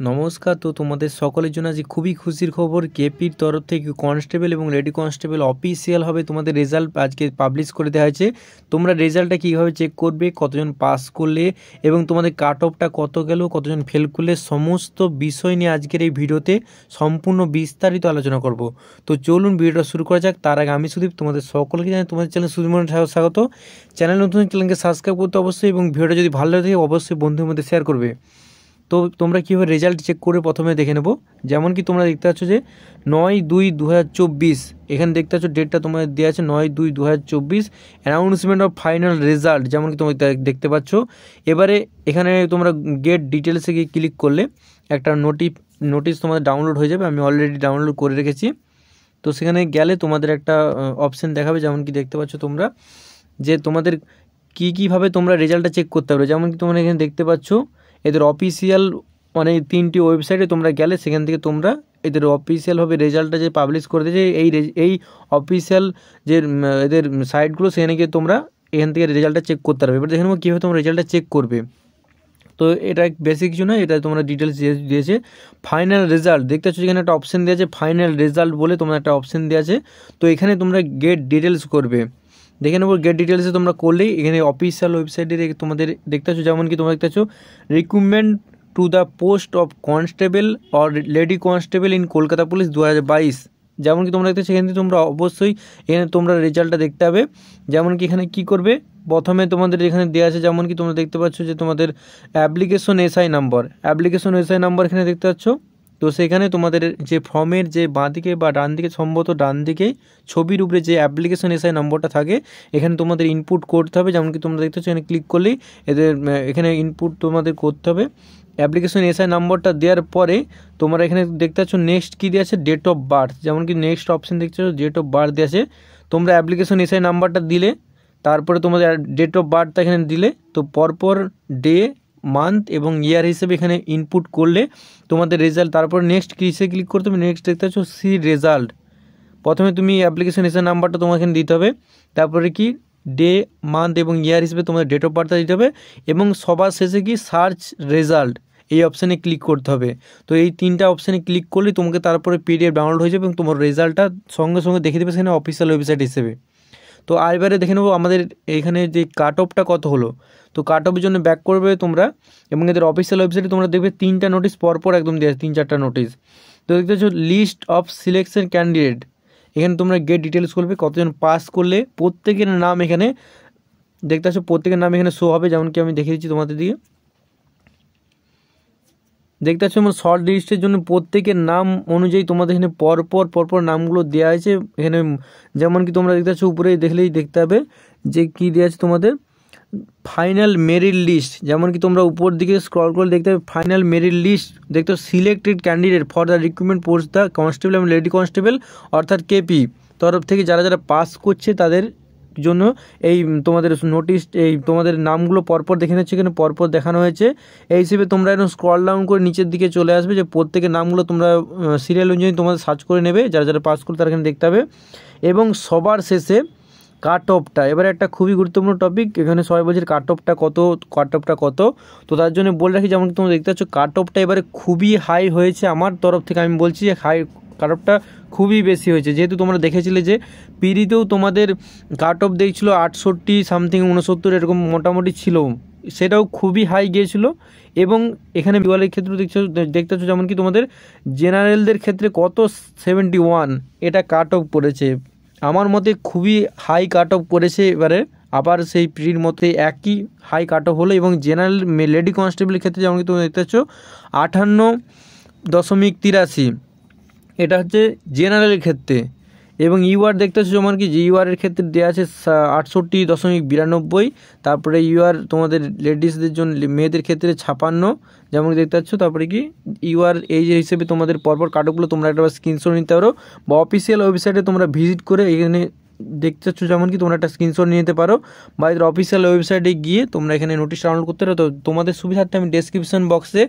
নমস্কার। তো তোমাদের সকলের জন্য আজ খুবই খুশির খবর, কেপির তরফ থেকে কনস্টেবল এবং লেডি কনস্টেবল অফিসিয়ালভাবে তোমাদের রেজাল্ট আজকে পাবলিশ করে দেওয়া হয়েছে। তোমরা রেজাল্টটা কীভাবে চেক করবে, কতজন পাস করলে এবং তোমাদের কাট অফটা কত গেল, কতজন ফেল করলে, সমস্ত বিষয় নিয়ে আজকের এই ভিডিওতে সম্পূর্ণ বিস্তারিত আলোচনা করব। তো চলুন ভিডিওটা শুরু করা যাক। তার আগে আমি সুদীপ তোমাদের সকলকে জানাই তোমাদের চ্যানেল সুদীপমনে স্বাগত। চ্যানেল নতুন চ্যানেলকে সাবস্ক্রাইব করতে অবশ্যই, এবং ভিডিওটা যদি ভালো লাগে অবশ্যই বন্ধুদের মধ্যে শেয়ার করবে। তো তোমরা কীভাবে রেজাল্ট চেক করে প্রথমে দেখে নেব। যেমন কি তোমরা দেখতে পাচ্ছ যে 9/2/2024 এখানে দেখতে পাচ্ছ ডেটটা তোমাদের দেওয়া আছে 9/2/2024 অ্যানাউন্সমেন্ট অফ ফাইনাল রেজাল্ট, যেমন কি তোমরা দেখতে পাচ্ছ। এবারে এখানে তোমরা গেট ডিটেলসে গিয়ে ক্লিক করলে একটা নোটিশ তোমাদের ডাউনলোড হয়ে যাবে। আমি অলরেডি ডাউনলোড করে রেখেছি। তো সেখানে গেলে তোমাদের একটা অপশান দেখাবে, যেমন কি দেখতে পাচ্ছ তোমরা যে তোমাদের কীভাবে তোমরা রেজাল্টটা চেক করতে পারবে। যেমন কি তোমরা এখানে দেখতে পাচ্ছ এদের অফিসিয়াল মানে 3টি ওয়েবসাইটে তোমরা গেলে সেখান থেকে তোমরা এদের অফিসিয়ালভাবে রেজাল্টটা যে পাবলিশ করে দিয়েছে এই অফিসিয়াল যে এদের সাইটগুলো, সেখানে গিয়ে তোমরা এখান থেকে রেজাল্টটা চেক করতে পারবে। এবার দেখে নেবো কীভাবে তোমরা রেজাল্টটা চেক করবে। তো এটা বেশি কিছু না, এটা তোমরা ডিটেলস দিয়েছে। ফাইনাল রেজাল্ট দেখতে পাচ্ছ এখানে একটা অপশান দেওয়া আছে, ফাইনাল রেজাল্ট বলে তোমরা একটা অপশান দেওয়া আছে। তো এখানে তোমরা গেট ডিটেলস করবে। দেখে নেবো গেট ডিটেলসে তোমরা করলেই এখানে অফিসিয়াল ওয়েবসাইটে তোমাদের দেখতে পাচ্ছ, যেমন কি তোমরা দেখতে পাচ্ছ recruitment to the post of constable or lady constable in Kolkata police 2022। যেমন কি তোমরা দেখতে সেখান থেকে তোমরা অবশ্যই এখানে তোমরা রেজাল্টটা দেখতে হবে। যেমন কি এখানে কি করবে, প্রথমে তোমাদের এখানে দেওয়া আছে, যেমন কি তোমরা দেখতে পাচ্ছ যে তোমাদের অ্যাপ্লিকেশন এসআই নাম্বার এখানে দেখতে পাচ্ছ। তো সেখানে তোমাদের যে ফর্মের যে বাঁদিকে বা ডান দিকে, সম্ভবত ডান দিকে ছবির উপরে যে অ্যাপ্লিকেশন এসআই নম্বরটা থাকে এখানে তোমাদের ইনপুট করতে হবে। যেমন কি তোমরা দেখতে পাচ্ছ এখানে ক্লিক করলেই এদের এখানে ইনপুট তোমাদের করতে হবে। অ্যাপ্লিকেশন এসআই নম্বরটা দেওয়ার পরে তোমরা এখানে দেখতে পাচ্ছ নেক্সট কী দেওয়া আছে, ডেট অফ বার্থ। যেমন কি নেক্সট অপশান দেখতে পাচ্ছ ডেট অফ বার্থ দেওয়া আছে। তোমরা অ্যাপ্লিকেশন এসআই নাম্বারটা দিলে, তারপরে তোমাদের ডেট অফ বার্থটা এখানে দিলে, তো পরপর ডে, মান্থ এবং ইয়ার হিসেবে এখানে ইনপুট করলে তোমাদের রেজাল্ট। তারপর নেক্সট কিসে ক্লিক করতে হবে, নেক্সট দেখতে পাচ্ছ সি রেজাল্ট। প্রথমে তুমি অ্যাপ্লিকেশন এসআই নাম্বারটা তোমাকে এখানে দিতে হবে, তারপরে কি ডে, মান্থ এবং ইয়ার হিসেবে তোমাদের ডেট অফ বার্থটা দিতে হবে, এবং সবার শেষে কি সার্চ রেজাল্ট এই অপশানে ক্লিক করতে হবে। তো এই 3টা অপশানে ক্লিক করলে তোমাকে তারপরে পিডিএফ ডাউনলোড হয়ে যাবে এবং তোমার রেজাল্টটা সঙ্গে সঙ্গে দেখে দেবে সেখানে অফিসিয়াল ওয়েবসাইট হিসেবে। তো এবারে দেখে নেবো আমাদের এখানে যে কাট অফটা কত হলো। তো কাট অফের জন্য ব্যাক করবে তোমরা, এবং এদের অফিসিয়াল ওয়েবসাইটে তোমরা দেখবে 3টা নোটিশ পরপর একদম দেওয়া আছে, 3-4টা নোটিশ। তো দেখতে পাচ্ছ লিস্ট অফ সিলেকশন ক্যান্ডিডেট, এখানে তোমরা গেট ডিটেলস করবে, কতজন পাস করলে প্রত্যেকের নাম এখানে দেখতে পাচ্ছ, প্রত্যেকের নাম এখানে শো হবে। যেমন কি আমি দেখিয়ে দিচ্ছি তোমাদের দিকে, দেখতে পাচ্ছ আমার শর্ট লিস্টের জন্য প্রত্যেকের নাম অনুযায়ী তোমাদের এখানে পরপর নামগুলো দেওয়া আছে এখানে। যেমন কি তোমরা দেখতে পাচ্ছ উপরে দেখলেই দেখতে হবে যে কী দেওয়া আছে তোমাদের ফাইনাল মেরিট লিস্ট। যেমন কি তোমরা উপর দিকে স্ক্রল করে দেখতে হবে ফাইনাল মেরিট লিস্ট, দেখতে selected candidate for the recruitment post the constable এবং লেডি কনস্টেবল, অর্থাৎ কেপি তরফ থেকে যারা পাস করছে তাদের জন্য এই তোমাদের নোটিশ, এই তোমাদের নামগুলো পরপর দেখে নিচ্ছে, এখানে পরপর দেখানো হয়েছে। এই হিসেবে তোমরা এখন স্ক্রল ডাউন করে নিচের দিকে চলে আসবে, যে প্রত্যেকের নামগুলো তোমরা সিরিয়াল অনুযায়ী তোমাদের সার্চ করে নেবে, যারা পাস করবে তারা এখানে দেখতে হবে। এবং সবার শেষে কাট অফটা, এবারে একটা খুবই গুরুত্বপূর্ণ টপিক, এখানে সবাই বলছে কাট অফটা কত। তো তার জন্য বলে রাখি, যেমন তোমরা দেখতে পাচ্ছ কাট অফটা এবারে খুবই হাই হয়েছে। আমার তরফ থেকে আমি বলছি যে কাট অফটা খুবই বেশি হয়েছে, যেহেতু তোমরা দেখেছিলে যে পিডিতেও তোমাদের কাট অফ দেখছিল 68 সামথিং 69 এরকম মোটামুটি ছিল, সেটাও খুবই হাই গিয়েছিল। এবং এখানে বিওয়ালের ক্ষেত্রে দেখতে পাচ্ছ যেমন কি তোমাদের জেনারেলদের ক্ষেত্রে কত 71 এটা কাট অফ পড়েছে। আমার মতে খুবই হাই কাট অফ করেছে। এবারে আবার সেই প্রির মধ্যে একই হাই কাট অফ হলো, এবং জেনারেল লেডি কনস্টেবলের ক্ষেত্রে যেমন কি তুমি দেখতে পাচ্ছ 58.83 এটা হচ্ছে জেনারেলের ক্ষেত্রে। এবং ইউআর দেখতে পাচ্ছ যেমন কি ইউআরের ক্ষেত্রে দেওয়া আছে 68.92, তারপরে ইউআর তোমাদের লেডিসদের জন্য মেয়েদের ক্ষেত্রে 56, যেমন দেখতে পাচ্ছ। তারপরে কি ইউআর এই যে হিসেবে তোমাদের পরপর কাটগুলো তোমরা একটা স্ক্রিনশট নিতে পারো, বা অফিসিয়াল ওয়েবসাইটে তোমরা ভিজিট করে এখানে দেখতে পাচ্ছ যেমন কি তোমরা একটা স্ক্রিনশট নিয়ে নিতে পারো, বা এদের অফিসিয়াল ওয়েবসাইটে গিয়ে তোমরা এখানে নোটিশ ডাউনলোড করতে পারো। তো তোমাদের সুবিধার্থে আমি ডেসক্রিপশন বক্সে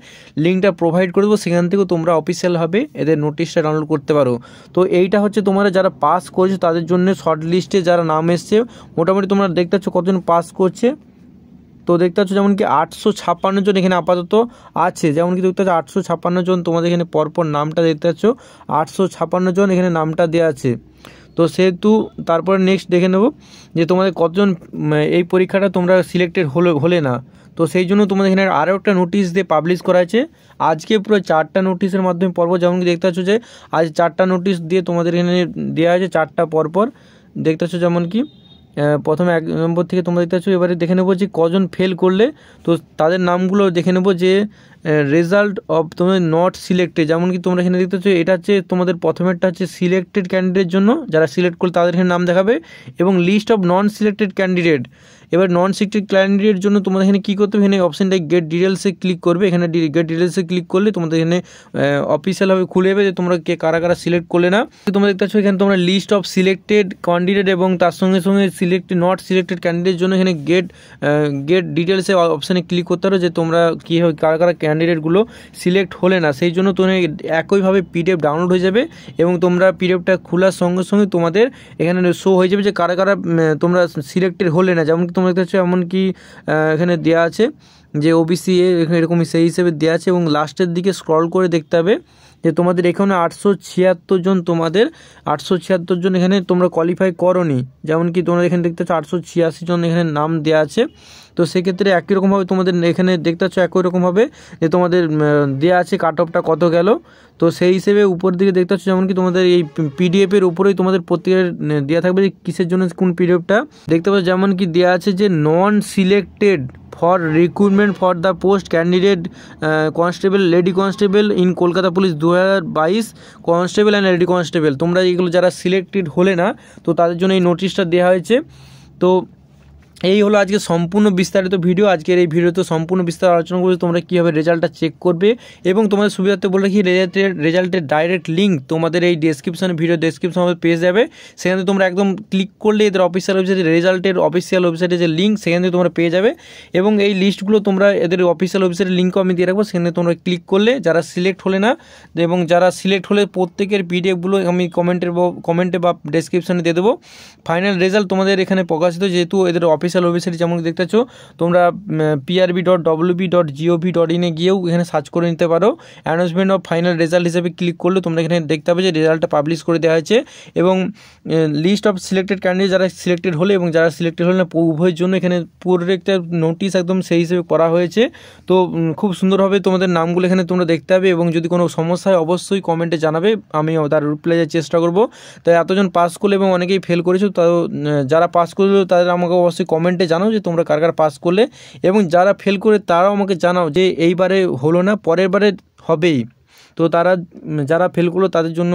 লিঙ্কটা প্রোভাইড করে দেবো, সেখান থেকেও তোমরা অফিসিয়ালভাবে এদের নোটিশটা ডাউনলোড করতে পারো। তো এইটা হচ্ছে তোমরা যারা পাস করেছো তাদের জন্য শর্ট লিস্টে যারা নাম এসছে, মোটামুটি তোমরা দেখতে পাচ্ছ কতজন পাস করছে। তো দেখতে পাচ্ছ যেমন কি 856 জন এখানে আপাতত আছে, যেমন কি দেখতে পাচ্ছ 856 জন তোমাদের এখানে পরপর নামটা দেখতে পাচ্ছ 856 জন এখানে নামটা দেওয়া আছে। তো সেহেতু তারপরে নেক্সট দেখে নেব যে তোমাদের কতজন এই পরীক্ষাটা তোমরা সিলেক্টেড হলে না। তো সেই জন্য তোমাদের এখানে আরও একটা নোটিশ দিয়ে পাবলিশ করা আছে। আজকে পুরো 4টা নোটিশের মাধ্যমে পর্ব, যেমন কি দেখতে পাচ্ছ যে আজ 4টা নোটিশ দিয়ে তোমাদের এখানে দেওয়া আছে 4টা পরপর দেখতে পাচ্ছ। যেমন কি প্রথমে 1 নম্বর থেকে তোমরা দেখতে পাচ্ছ। এবারে দেখে নেবো যে কজন ফেল করলে, তো তাদের নামগুলো দেখে নেবো যে রেজাল্ট অফ তোমাদের নট সিলেক্টেড, যেমন কি তোমরা এখানে দেখতে পাচ্ছ এটা হচ্ছে তোমাদের প্রথমেরটা হচ্ছে সিলেক্টেড ক্যান্ডিডেটের জন্য, যারা সিলেক্ট করলে তাদের এখানে নাম দেখাবে, এবং list of non selected candidate. এবার নন সিলেক্টেড ক্যান্ডিডেটের জন্য তোমাদের এখানে কী করতে হবে, এখানে অপশানটাই গেট ডিটেলসে ক্লিক করবে। এখানে গেট ডিটেলসে ক্লিক করলে তোমাদের এখানে অফিসিয়ালভাবে খুলে যাবে যে তোমরা কারা কারা সিলেক্ট করলে না। তোমরা দেখতে পাচ্ছ এখানে তোমরা লিস্ট অফ সিলেক্টেড ক্যান্ডিডেট এবং তার সঙ্গে সঙ্গে নট সিলেক্টেড ক্যান্ডিডেটের জন্য এখানে গেট ডিটেলসে অপশানে ক্লিক করতে হবে যে তোমরা কীভাবে কারা কারা ক্যান্ডিডেটগুলো সিলেক্ট হলে না। সেই জন্য তোমার একইভাবে পিডিএফ ডাউনলোড হয়ে যাবে এবং তোমরা পিডিএফটা খোলার সঙ্গে সঙ্গে তোমাদের এখানে শো হয়ে যাবে যে কারা কারা তোমরা সিলেক্টেড হলে না। যেমন তোমরা দেখতে পাচ্ছ এমনকি এখানে দেওয়া আছে যে ওবিসি এরকমই সেই হিসেবে দেওয়া আছে, এবং লাস্টের দিকে স্ক্রল করে দেখতে হবে যে তোমাদের এখানে 876 জন, তোমাদের 876 জন এখানে তোমরা কোয়ালিফাই করোনি। যেমন কি তোমরা এখানে দেখতে পাচ্ছ 886 জন এখানে নাম দেওয়া আছে। তো সেক্ষেত্রে একই রকমভাবে তোমাদের এখানে দেখতে পাচ্ছ একই রকমভাবে যে তোমাদের দেওয়া আছে কাট অফটা কত গেল। তো সেই হিসেবে উপর দিকে দেখতে পাচ্ছ যেমন কি তোমাদের এই পিডিএফের উপরেই তোমাদের প্রত্যেকের দেওয়া থাকবে যে কিসের জন্য কোন পিডিএফটা দেখতে পাচ্ছ। যেমন কি দেওয়া আছে যে non selected for recruitment for the post candidate constable lady constable in Kolkata police 2022 constable and lady constable. তোমরা এইগুলো যারা সিলেক্টেড হলে না তো তাদের জন্য এই নোটিশটা দেওয়া হয়েছে। তো এই হলো আজকে সম্পূর্ণ বিস্তারিত ভিডিও। আজকের এই ভিডিওতে সম্পূর্ণ বিস্তারিত আলোচনা করবে তোমরা কীভাবে রেজাল্টটা চেক করবে, এবং তোমাদের সুবিধার্থে বলে রাখি রেজাল্টের ডাইরেক্ট লিঙ্ক তোমাদের এই ডেসক্রিপশনে ভিডিও ডেসক্রিপশনে পেয়ে যাবে। সেখানে তোমরা একদম ক্লিক করলে এদের অফিসিয়াল ওয়েবসাইটে রেজাল্টের অফিসিয়াল ওয়েবসাইটে যে লিঙ্ক সেখান থেকে তোমরা পেয়ে যাবে, এবং এই লিস্টগুলো তোমরা এদের অফিসিয়াল ওয়েবসাইটের লিঙ্কও আমি দিয়ে রাখবো। সেখানে তোমরা ক্লিক করলে যারা সিলেক্ট হলে না এবং যারা সিলেক্ট হলে প্রত্যেকের পিডিএফগুলো আমি কমেন্টে বা ডেসক্রিপশনে দিয়ে দেবো। ফাইনাল রেজাল্ট তোমাদের এখানে প্রকাশিত, যেহেতু এদের অফিসিয়াল ওয়েবসাইট যেমন দেখতে পাচ্ছ তোমরা prb.wb.gov.in গিয়েও এখানে সার্চ করে নিতে পারো। অ্যানাউন্সমেন্ট অফ ফাইনাল রেজাল্ট হিসেবে ক্লিক করলে তোমরা এখানে দেখতে পাবে যে রেজাল্টটা পাবলিশ করে দেওয়া হয়েছে, এবং লিস্ট অফ সিলেক্টেড ক্যান্ডিডেট যারা সিলেক্টেড হলে এবং যারা সিলেক্টেড হলে না উভয়ের জন্য এখানে পুরো একটা নোটিশ একদম সেই হিসেবে করা হয়েছে। তো খুব সুন্দরভাবে তোমাদের নামগুলো এখানে তোমরা দেখতে হবে, এবং যদি কোনো সমস্যা হয় অবশ্যই কমেন্টে জানাবে, আমি তার রিপ্লাই দেওয়ার চেষ্টা করবো। তো এতজন পাস করলে এবং অনেকেই ফেল করেছো, তো যারা পাস করলো তাদের আমাকে অবশ্যই কমেন্টে জানাও যে তোমরা কার কার পাস করলে, এবং যারা ফেল করে তারাও আমাকে জানাও যে এইবারে হলো না পরের বারে হবেই। তো তারা যারা ফেল করলো তাদের জন্য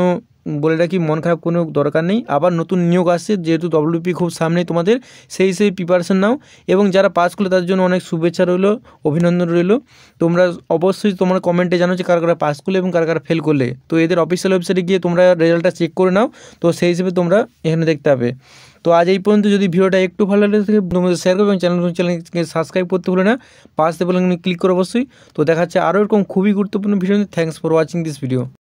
বলে রাখি মন খারাপ কোনো দরকার নেই, আবার নতুন নিয়োগ আসছে, যেহেতু ডব্লিউপি খুব সামনেই তোমাদের, সেই প্রিপারেশন নাও, এবং যারা পাস করলো তাদের জন্য অনেক শুভেচ্ছা রইলো, অভিনন্দন রইলো। তোমরা অবশ্যই তোমরা কমেন্টে জানো যে কারা কারা পাস করলে এবং কারা কারা ফেল করলে। তো এদের অফিসিয়াল ওয়েবসাইটে গিয়ে তোমরা রেজাল্টটা চেক করে নাও, তো সেই হিসেবে তোমরা এখানে দেখতে হবে। তো আজ এই পর্যন্ত। যদি ভিডিওটা একটু ভালো লাগে থাকে তোমাদের শেয়ার করবে, এবং চ্যানেলকে সাবস্ক্রাইব করতে ভুলে না, পাশে বলে ক্লিক করো অবশ্যই। তো দেখা যাচ্ছে আরও এরকম খুবই গুরুত্বপূর্ণ video. Thanks for watching this video.